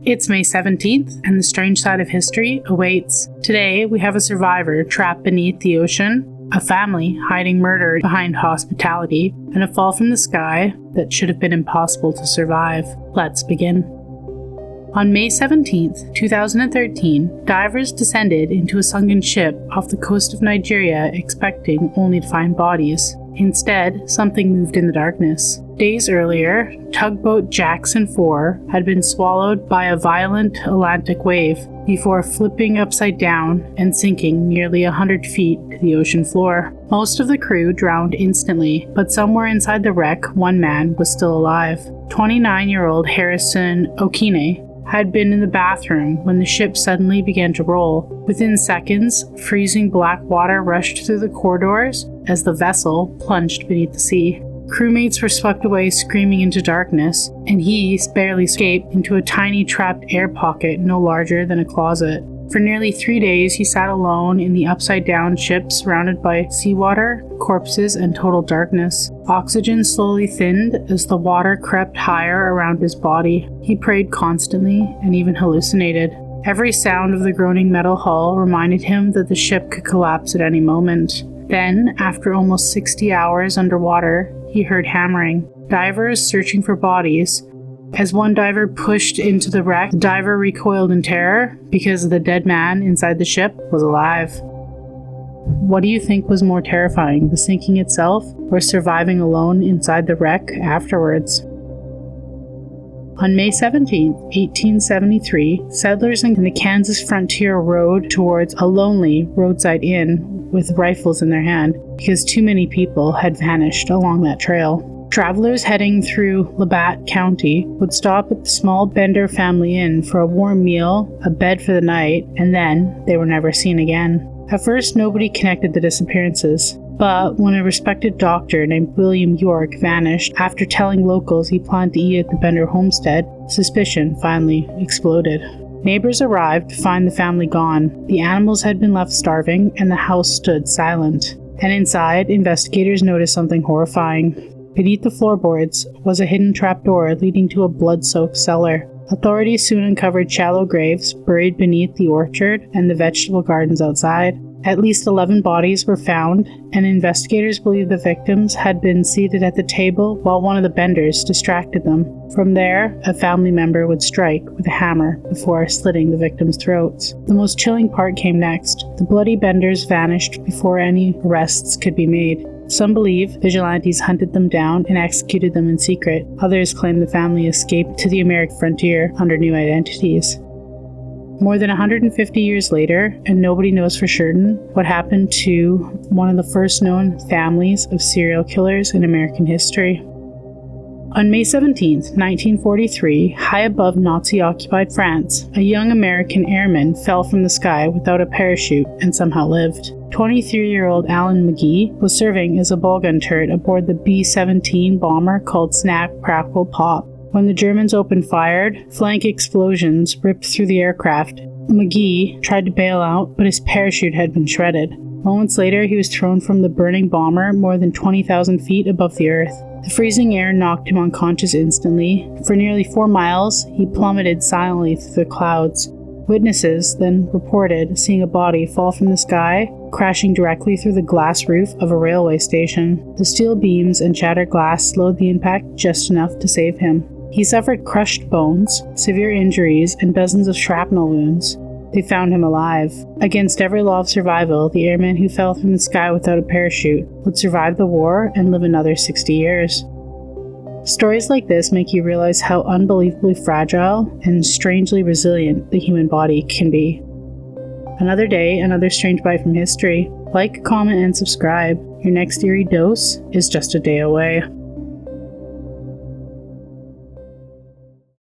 It's May 17th, and the strange side of history awaits. Today, we have a survivor trapped beneath the ocean, a family hiding murder behind hospitality, and a fall from the sky that should have been impossible to survive. Let's begin. On May 17th, 2013, divers descended into a sunken ship off the coast of Nigeria expecting only to find bodies. Instead, something moved in the darkness. Days earlier, tugboat Jackson 4 had been swallowed by a violent Atlantic wave before flipping upside down and sinking nearly 100 feet to the ocean floor. Most of the crew drowned instantly, but somewhere inside the wreck, one man was still alive. 29-year-old Harrison Okene had been in the bathroom when the ship suddenly began to roll. Within seconds, freezing black water rushed through the corridors as the vessel plunged beneath the sea. Crewmates were swept away screaming into darkness, and he barely escaped into a tiny trapped air pocket no larger than a closet. For nearly 3 days, he sat alone in the upside-down ship surrounded by seawater, corpses, and total darkness. Oxygen slowly thinned as the water crept higher around his body. He prayed constantly and even hallucinated. Every sound of the groaning metal hull reminded him that the ship could collapse at any moment. Then, after almost 60 hours underwater, he heard hammering. Divers searching for bodies. As one diver pushed into the wreck, the diver recoiled in terror because the dead man inside the ship was alive. What do you think was more terrifying, the sinking itself or surviving alone inside the wreck afterwards? On May 17, 1873, settlers in the Kansas frontier rode towards a lonely roadside inn with rifles in their hand because too many people had vanished along that trail. Travelers heading through Labatt County would stop at the small Bender family inn for a warm meal, a bed for the night, and then they were never seen again. At first, nobody connected the disappearances, but when a respected doctor named William York vanished after telling locals he planned to eat at the Bender homestead, suspicion finally exploded. Neighbors arrived to find the family gone. The animals had been left starving, and the house stood silent. And inside, investigators noticed something horrifying. Beneath the floorboards was a hidden trapdoor leading to a blood-soaked cellar. Authorities soon uncovered shallow graves buried beneath the orchard and the vegetable gardens outside. At least 11 bodies were found, and investigators believe the victims had been seated at the table while one of the Benders distracted them. From there, a family member would strike with a hammer before slitting the victims' throats. The most chilling part came next. The bloody Benders vanished before any arrests could be made. Some believe vigilantes hunted them down and executed them in secret. Others claim the family escaped to the American frontier under new identities. More than 150 years later, and nobody knows for certain what happened to one of the first known families of serial killers in American history. On May 17, 1943, high above Nazi-occupied France, a young American airman fell from the sky without a parachute and somehow lived. 23-year-old Magee was serving as a ball gun turret aboard the B-17 bomber called Snap, Crackle, Pop. When the Germans opened fire, flank explosions ripped through the aircraft. Magee tried to bail out, but his parachute had been shredded. Moments later, he was thrown from the burning bomber more than 20,000 feet above the earth. The freezing air knocked him unconscious instantly. For nearly 4 miles, he plummeted silently through the clouds. Witnesses then reported seeing a body fall from the sky, crashing directly through the glass roof of a railway station. The steel beams and shattered glass slowed the impact just enough to save him. He suffered crushed bones, severe injuries, and dozens of shrapnel wounds. They found him alive. Against every law of survival, the airman who fell from the sky without a parachute would survive the war and live another 60 years. Stories like this make you realize how unbelievably fragile and strangely resilient the human body can be. Another day, another strange bite from history. Like, comment, and subscribe. Your next eerie dose is just a day away.